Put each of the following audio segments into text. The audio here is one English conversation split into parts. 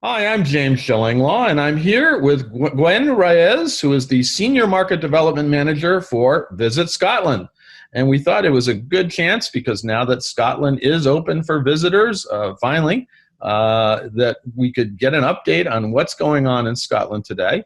Hi, I'm James Shillinglaw, and I'm here with Gwen Reyes, who is the Senior Market Development Manager for Visit Scotland. And we thought it was a good chance because now that Scotland is open for visitors, finally, that we could get an update on what's going on in Scotland today.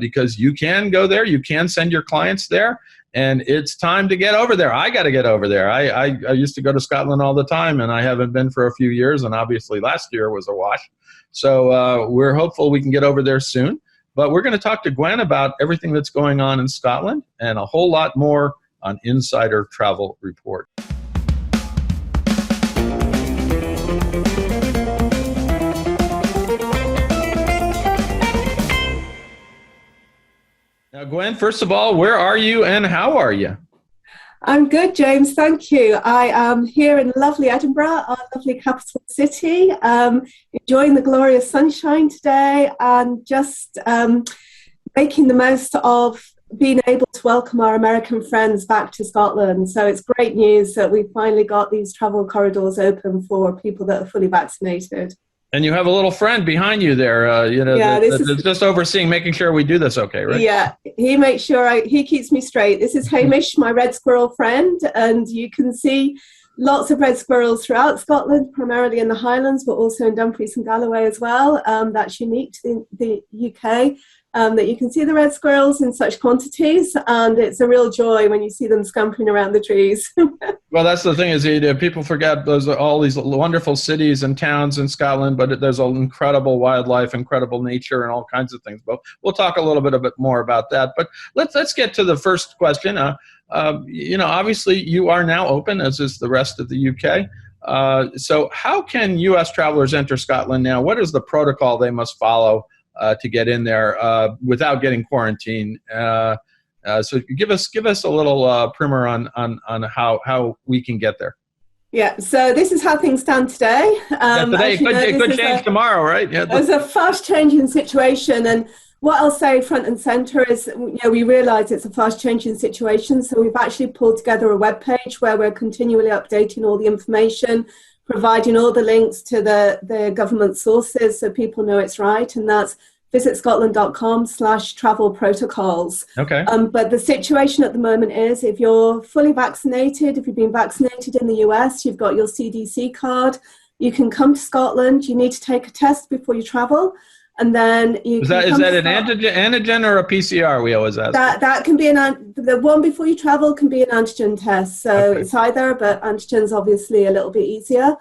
Because you can go there, you can send your clients there, and it's time to get over there. I got to get over there. I used to go to Scotland all the time, and I haven't been for a few years, and obviously last year was a wash. So we're hopeful we can get over there soon. But we're going to talk to Gwen about everything that's going on in Scotland and a whole lot more on Insider Travel Report. Now, Gwen, first of all, where are you and how are you? I'm good, James. Thank you. I am here in lovely Edinburgh, our lovely capital city, enjoying the glorious sunshine today and just making the most of being able to welcome our American friends back to Scotland. So it's great news that we finally got these travel corridors open for people that are fully vaccinated. And you have a little friend behind you there, that's just overseeing, making sure we do this okay, right? Yeah, he makes sure he keeps me straight. This is Hamish, my red squirrel friend, and you can see lots of red squirrels throughout Scotland, primarily in the Highlands, but also in Dumfries and Galloway as well. That's unique to the UK. That you can see the red squirrels in such quantities, and it's a real joy when you see them scampering around the trees. Well, that's the thing is people forget there's all these wonderful cities and towns in Scotland, but there's an incredible wildlife, incredible nature, and all kinds of things. But we'll talk a bit more about that. But let's get to the first question. Obviously you are now open, as is the rest of the UK. So how can U.S. travelers enter Scotland now? What is the protocol they must follow to get in there without getting quarantined? So give us a little primer on how we can get there. Yeah, so this is how things stand today. Today it could change tomorrow, right? Yeah, it's a fast-changing situation, and what I'll say front and center is, we realise it's a fast-changing situation, so we've actually pulled together a web page where we're continually updating all the information, providing all the links to the government sources so people know it's right, and that's VisitScotlandcom/travel protocols. Okay. But the situation at the moment is if you're fully vaccinated, if you've been vaccinated in the US, you've got your CDC card, you can come to Scotland. You need to take a test before you travel. And then is that an antigen or a PCR? We always ask. That can be the one before you travel can be an antigen test. So okay. It's either, but antigen's obviously a little bit easier.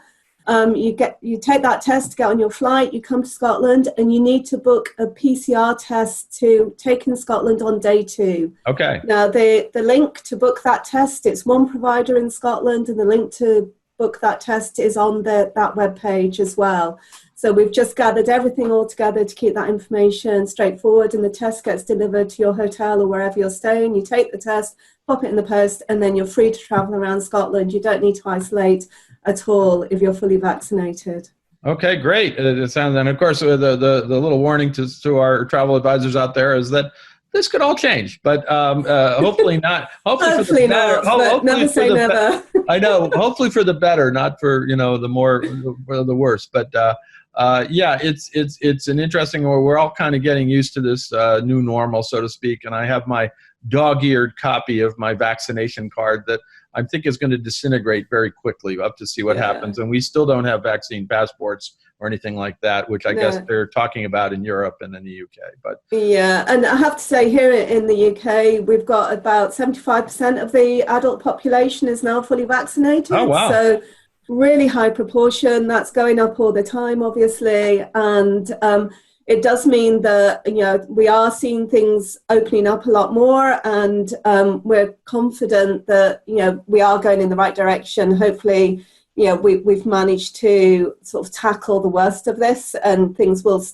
You take that test to get on your flight, you come to Scotland, and you need to book a PCR test to take in Scotland on day 2. Okay. Now, the link to book that test, it's one provider in Scotland, and the link to book that test is on that web page as well. So we've just gathered everything all together to keep that information straightforward, and the test gets delivered to your hotel or wherever you're staying. You take the test, pop it in the post, and then you're free to travel around Scotland. You don't need to isolate at all if you're fully vaccinated. Okay, great. It sounds, and of course, the little warning to our travel advisors out there is that this could all change, but hopefully not. Hopefully not. But never say never. I know. Hopefully for the better, not for the worse. But yeah, it's an interesting. We're all kind of getting used to this new normal, so to speak. And I have my dog-eared copy of my vaccination card that I think is going to disintegrate very quickly up to see what happens. And we still don't have vaccine passports or anything like that, which I guess they're talking about in Europe and in the UK. But yeah, and I have to say here in the UK, we've got about 75% of the adult population is now fully vaccinated. Oh, wow. So really high proportion. That's going up all the time, obviously. And it does mean that, we are seeing things opening up a lot more, and we're confident that, we are going in the right direction. Hopefully, we've managed to sort of tackle the worst of this, and things will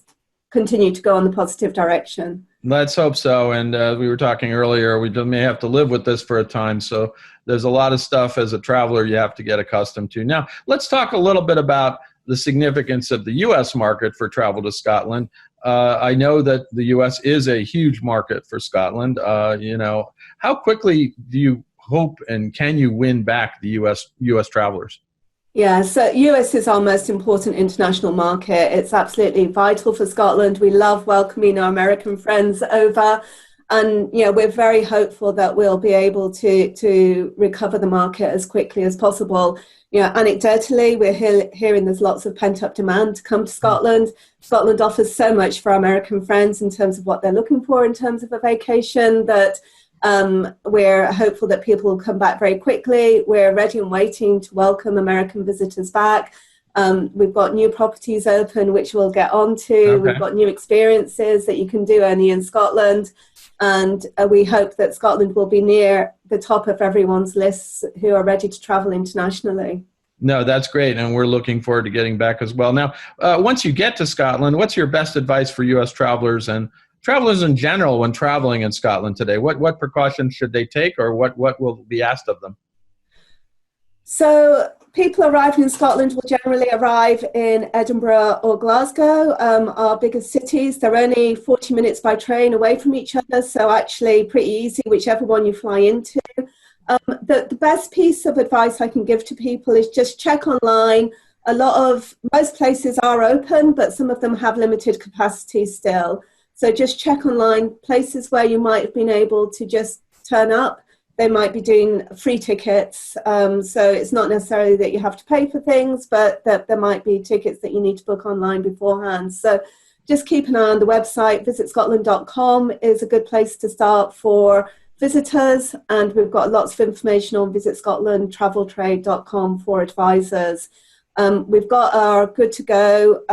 continue to go in the positive direction. Let's hope so. And we were talking earlier, we may have to live with this for a time. So there's a lot of stuff as a traveler you have to get accustomed to. Now, let's talk a little bit about the significance of the U.S. market for travel to Scotland. I know that the U.S. is a huge market for Scotland. How quickly do you hope and can you win back the U.S. travelers? Yeah, so US is our most important international market. It's absolutely vital for Scotland. We love welcoming our American friends over. And we're very hopeful that we'll be able to recover the market as quickly as possible. Anecdotally, we're hearing there's lots of pent-up demand to come to Scotland. Scotland offers so much for our American friends in terms of what they're looking for in terms of a vacation that we're hopeful that people will come back very quickly. We're ready and waiting to welcome American visitors back. We've got new properties open, which we'll get onto. Okay. We've got new experiences that you can do only in Scotland. And we hope that Scotland will be near the top of everyone's lists who are ready to travel internationally. No, that's great. And we're looking forward to getting back as well. Now, once you get to Scotland, what's your best advice for U.S. travelers and travelers in general when traveling in Scotland today? What precautions should they take, or what will be asked of them? So people arriving in Scotland will generally arrive in Edinburgh or Glasgow, our biggest cities. They're only 40 minutes by train away from each other, so actually pretty easy, whichever one you fly into. The best piece of advice I can give to people is just check online. Most places are open, but some of them have limited capacity still. So just check online places where you might have been able to just turn up. They might be doing free tickets, so it's not necessarily that you have to pay for things, but that there might be tickets that you need to book online beforehand. So just keep an eye on the website. VisitScotlandcom is a good place to start for visitors, and we've got lots of information on VisitScotlandTravelTrade.com for advisors. We've got our Good to Go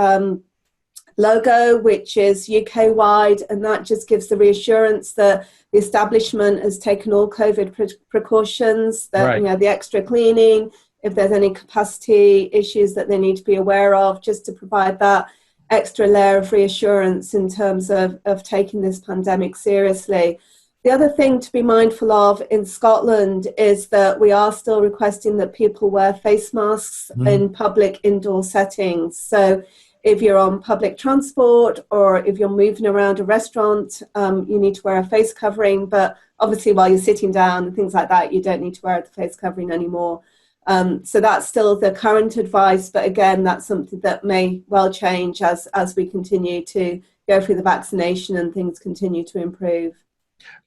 logo, which is UK-wide, and that just gives the reassurance that the establishment has taken all COVID precautions, that right. The extra cleaning, if there's any capacity issues that they need to be aware of, just to provide that extra layer of reassurance in terms of taking this pandemic seriously. The other thing to be mindful of in Scotland is that we are still requesting that people wear face masks in public indoor settings. So if you're on public transport or if you're moving around a restaurant, you need to wear a face covering. But obviously while you're sitting down and things like that, you don't need to wear the face covering anymore. So that's still the current advice. But again, that's something that may well change as we continue to go through the vaccination and things continue to improve.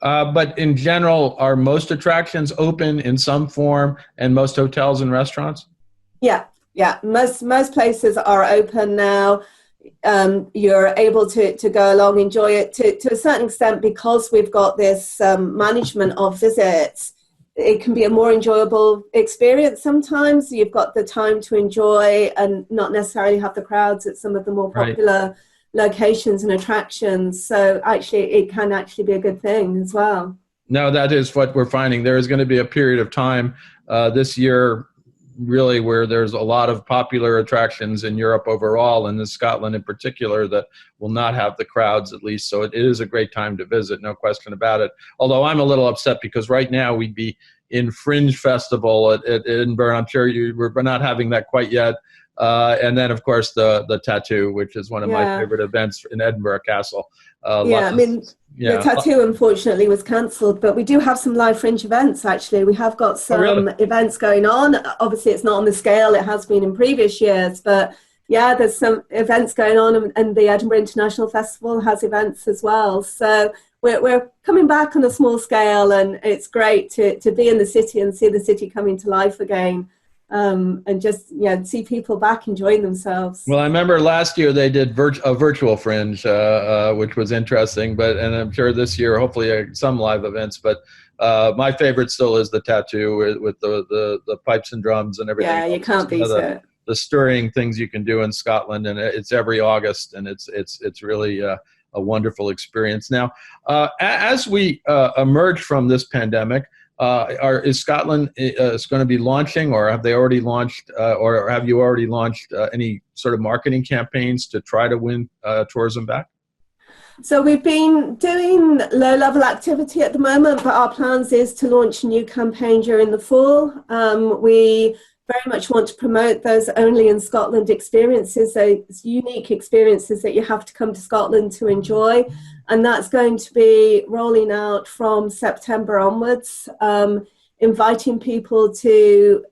But in general, are most attractions open in some form and most hotels and restaurants? Yeah, most places are open now. You're able to go along, enjoy it to a certain extent because we've got this management of visits. It can be a more enjoyable experience sometimes. You've got the time to enjoy and not necessarily have the crowds at some of the more popular locations and attractions. So actually, it can actually be a good thing as well. No, that is what we're finding. There is going to be a period of time this year, really, where there's a lot of popular attractions in Europe overall, and in Scotland in particular, that will not have the crowds, at least. So it is a great time to visit, no question about it. Although I'm a little upset because right now we'd be in Fringe Festival at Edinburgh. I'm sure we're not having that quite yet. And then, of course, the tattoo, which is one of my favorite events in Edinburgh Castle. The tattoo, unfortunately, was cancelled, but we do have some live Fringe events, actually. We have got some events going on. Obviously, it's not on the scale it has been in previous years, but yeah, there's some events going on, and the Edinburgh International Festival has events as well. So we're coming back on a small scale, and it's great to be in the city and see the city coming to life again. And just see people back enjoying themselves. Well, I remember last year they did a virtual Fringe, which was interesting. And I'm sure this year, hopefully, some live events. But my favorite still is the tattoo with the pipes and drums and everything. Yeah, you can't beat it. The stirring things you can do in Scotland, and it's every August, and it's really a wonderful experience. Now, as we emerge from this pandemic. Is Scotland is going to be launching, or have they already launched, or have you already launched any sort of marketing campaigns to try to win tourism back? So we've been doing low-level activity at the moment, but our plans is to launch a new campaign during the fall. We very much want to promote those only in Scotland experiences, those unique experiences that you have to come to Scotland to enjoy. And that's going to be rolling out from September onwards, inviting people to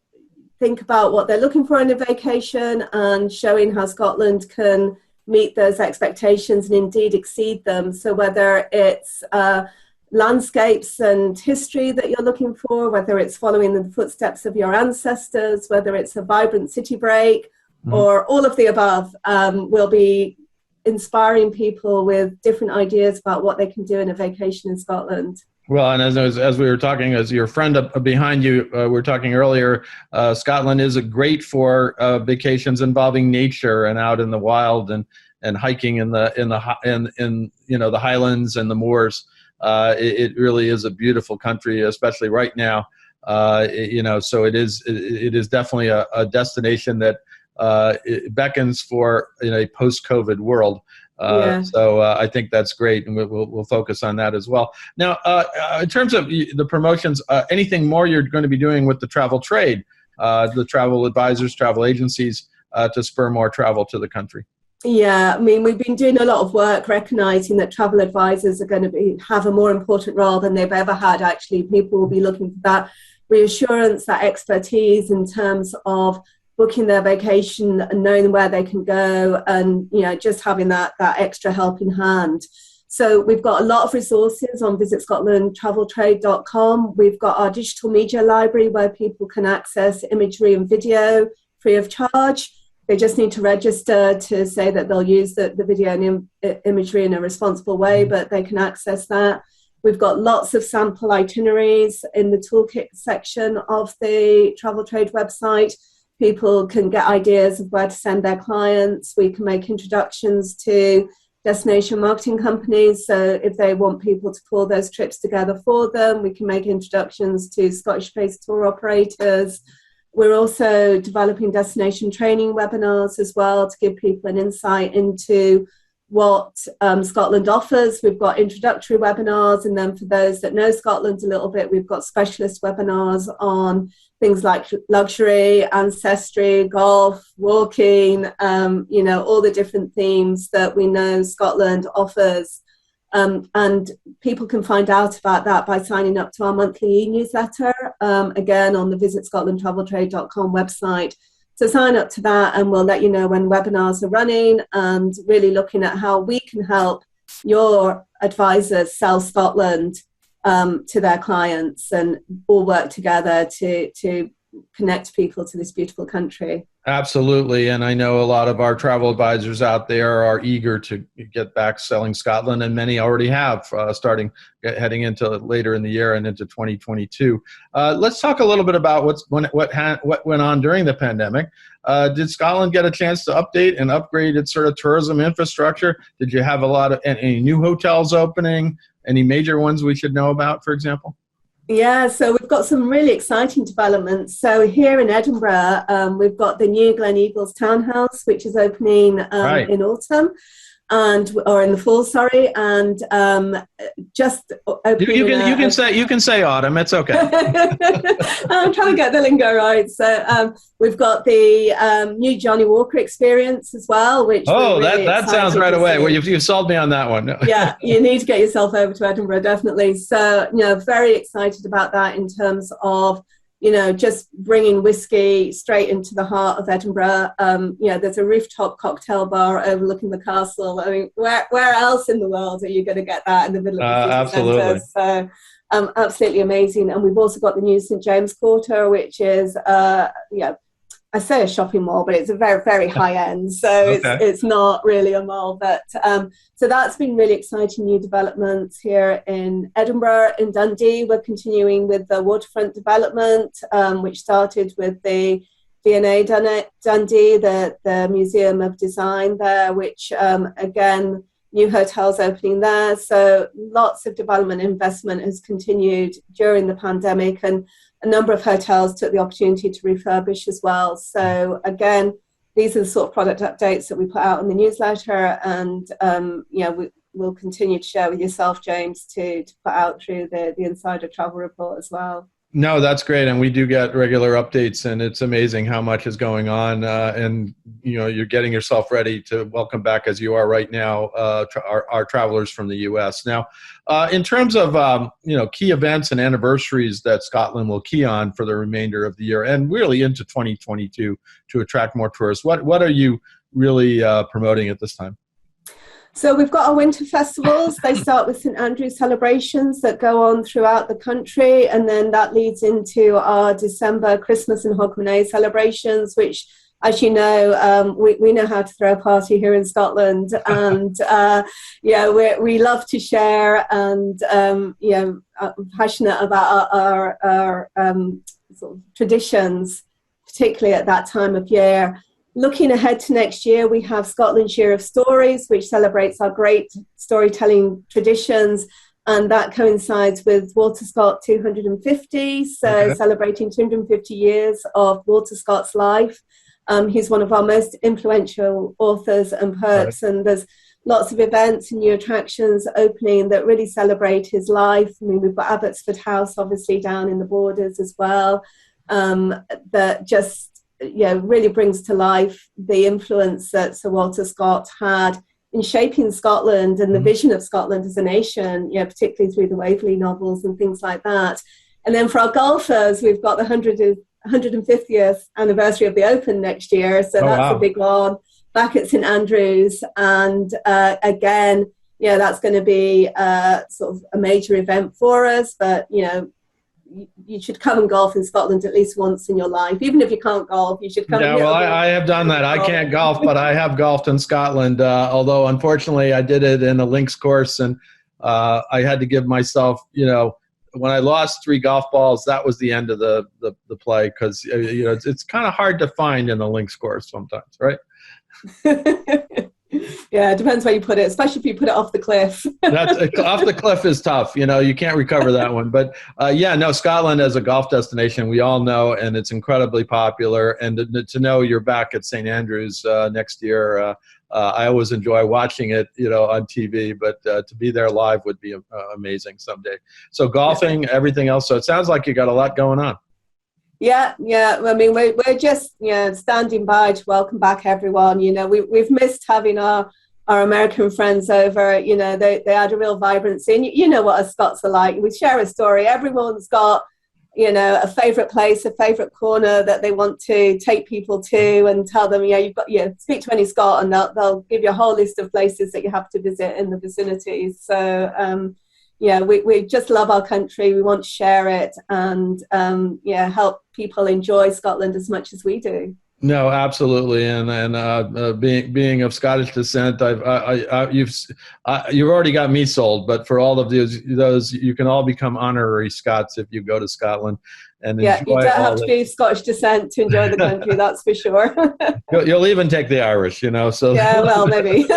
think about what they're looking for in a vacation and showing how Scotland can meet those expectations and indeed exceed them. So whether it's landscapes and history that you're looking for, whether it's following the footsteps of your ancestors, whether it's a vibrant city break, or all of the above, will be inspiring people with different ideas about what they can do in a vacation in Scotland. Well, and as we were talking, as your friend up behind you, we were talking earlier, Scotland is great for vacations involving nature and out in the wild and hiking in the Highlands and the moors. It really is a beautiful country, especially right now. So it is definitely a destination that it beckons for in a post-COVID world. So I think that's great, and we'll focus on that as well. Now, in terms of the promotions, anything more you're going to be doing with the travel trade, the travel advisors, travel agencies, to spur more travel to the country? Yeah, I mean, we've been doing a lot of work recognizing that travel advisors are going to have a more important role than they've ever had. Actually, people will be looking for that reassurance, that expertise in terms of booking their vacation and knowing where they can go, and just having that extra helping hand. So we've got a lot of resources on VisitScotlandtraveltrade.com. We've got our digital media library where people can access imagery and video free of charge. They just need to register to say that they'll use the video and imagery in a responsible way, but they can access that. We've got lots of sample itineraries in the toolkit section of the Travel Trade website. People can get ideas of where to send their clients. We can make introductions to destination marketing companies. So if they want people to pull those trips together for them, we can make introductions to Scottish-based tour operators. We're also developing destination training webinars as well to give people an insight into what Scotland offers. We've got introductory webinars, and then for those that know Scotland a little bit, we've got specialist webinars on things like luxury, ancestry, golf, walking, all the different themes that we know Scotland offers. And people can find out about that by signing up to our monthly e-newsletter, again on the VisitScotlandtraveltrade.com website. So sign up to that and we'll let you know when webinars are running, and really looking at how we can help your advisors sell Scotland to their clients, and all work together to connect people to this beautiful country. Absolutely. And I know a lot of our travel advisors out there are eager to get back selling Scotland, and many already have, heading into later in the year and into 2022. Let's talk a little bit about what went on during the pandemic. Did Scotland get a chance to update and upgrade its sort of tourism infrastructure? Did you have any new hotels opening? Any major ones we should know about, for example? Yeah, so we've got some really exciting developments. So here in Edinburgh, we've got the new Glen Eagles townhouse, which is opening in autumn, or in the fall, sorry, and just opening. You can say autumn. It's okay. I'm trying to get the lingo right. So we've got the new Johnny Walker experience as well, which that sounds right away. Well, you've sold me on that one. Yeah, you need to get yourself over to Edinburgh, definitely. So very excited about that in terms of just bringing whiskey straight into the heart of Edinburgh. There's a rooftop cocktail bar overlooking the castle. I mean, where else in the world are you going to get that in the middle of the city centre? So absolutely amazing. And we've also got the new St James Quarter, which is, I say a shopping mall, but it's a very, very high end. So it's not really a mall. But so that's been really exciting new developments here in Edinburgh. In Dundee, we're continuing with the waterfront development, which started with the V&A Dundee, the Museum of Design there, which again, new hotels opening there. So lots of development investment has continued during the pandemic, and a number of hotels took the opportunity to refurbish as well. So again, these are the sort of product updates that we put out in the newsletter, and we'll continue to share with yourself, James, to put out through the Insider Travel Report as well. No, that's great, and we do get regular updates, and it's amazing how much is going on. And you're getting yourself ready to welcome back, as you are right now, our travelers from the U.S. Now, in terms of key events and anniversaries that Scotland will key on for the remainder of the year, and really into 2022 to attract more tourists, what are you really promoting at this time? So we've got our winter festivals. They start with St Andrew's celebrations that go on throughout the country, and then that leads into our December Christmas and Hogmanay celebrations, which, as you know, we know how to throw a party here in Scotland, and we love to share, and I'm passionate about our sort of traditions, particularly at that time of year. Looking ahead to next year, we have Scotland's Year of Stories, which celebrates our great storytelling traditions, and that coincides with Walter Scott 250, so celebrating 250 years of Walter Scott's life. He's one of our most influential authors and poets, and there's lots of events and new attractions opening that really celebrate his life. I mean, we've got Abbotsford House, obviously, down in the Borders as well, that just really brings to life the influence that Sir Walter Scott had in shaping Scotland and the vision of Scotland as a nation, particularly through the Waverley novels and things like that. And then for our golfers, we've got the 150th anniversary of the Open next year, so that's a big one, back at St Andrews. And again, that's going to be sort of a major event for us, but you should come and golf in Scotland at least once in your life. Even if you can't golf, you should come. Yeah, well, I have done that. I can't golf, but I have golfed in Scotland, although unfortunately I did it in a links course, and I had to give myself, when I lost 3 golf balls, that was the end of the play, because it's kind of hard to find in the links course sometimes, right? Yeah, it depends where you put it, especially if you put it off the cliff. That's off the cliff is tough. You can't recover that one. But Scotland as a golf destination, we all know, and it's incredibly popular. And to know you're back at St Andrews next year, I always enjoy watching it, on TV. But to be there live would be amazing someday. So golfing, everything else. So it sounds like you got a lot going on. Yeah. I mean, we're just standing by to welcome back everyone. We've missed having our American friends over. They add a real vibrancy, and you know what us Scots are like. We share a story. Everyone's got a favourite place, a favourite corner that they want to take people to, and tell them you've got speak to any Scot, and they'll give you a whole list of places that you have to visit in the vicinities. So. We just love our country. We want to share it and help people enjoy Scotland as much as we do. No, absolutely, and being of Scottish descent, you've already got me sold. But for all of those, you can all become honorary Scots if you go to Scotland. And you don't have to be Scottish descent to enjoy the country. That's for sure. You'll even take the Irish, So yeah, well, maybe.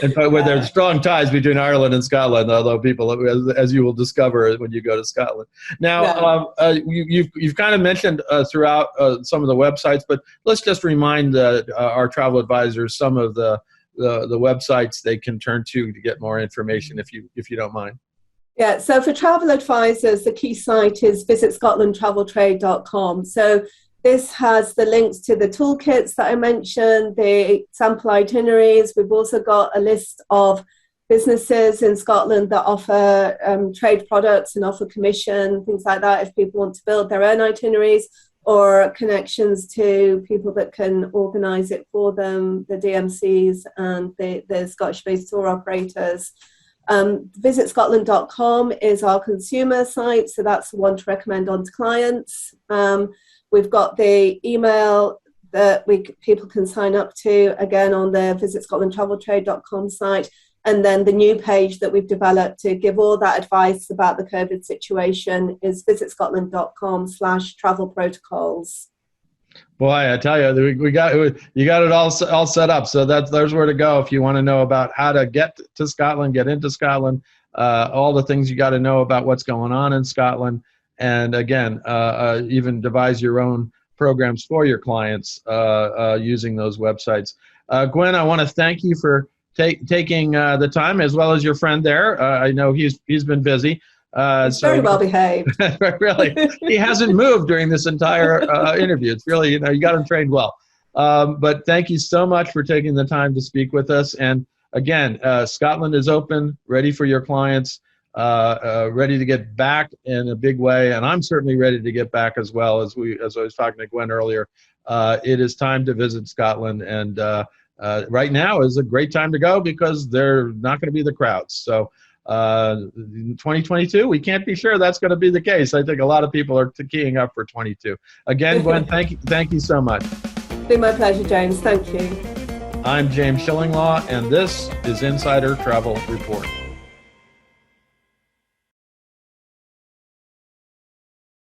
And where there's strong ties between Ireland and Scotland, although people, as you will discover when you go to Scotland. Now, you've kind of mentioned throughout some of the websites, but let's just remind our travel advisors some of the websites they can turn to get more information, if you don't mind. Yeah, so for travel advisors, the key site is VisitScotlandtraveltrade.com. So this has the links to the toolkits that I mentioned, the sample itineraries. We've also got a list of businesses in Scotland that offer trade products and offer commission, things like that, if people want to build their own itineraries, or connections to people that can organise it for them, the DMCs and the Scottish-based tour operators. VisitScotland.com is our consumer site, so that's the one to recommend on to clients. We've got the email that people can sign up to, again, on the VisitScotlandTravelTrade.com site, and then the new page that we've developed to give all that advice about the COVID situation is VisitScotland.com/travel protocols. Boy, I tell you, you got it all set up. So there's where to go if you want to know about how to get to Scotland, get into Scotland, all the things you got to know about what's going on in Scotland, and again, even devise your own programs for your clients using those websites. Gwen, I want to thank you for taking the time, as well as your friend there. I know he's been busy. He's very well behaved. Really, he hasn't moved during this entire interview. It's really, you got him trained well. But thank you so much for taking the time to speak with us. And again, Scotland is open, ready for your clients, ready to get back in a big way. And I'm certainly ready to get back as well. As I was talking to Gwen earlier, it is time to visit Scotland. And right now is a great time to go because they're not going to be the crowds. So in 2022, we can't be sure that's going to be the case. I think a lot of people are keying up for 22. Again, Gwen, thank you so much. It's been my pleasure, James. Thank you. I'm James Shillinglaw, and this is Insider Travel Report.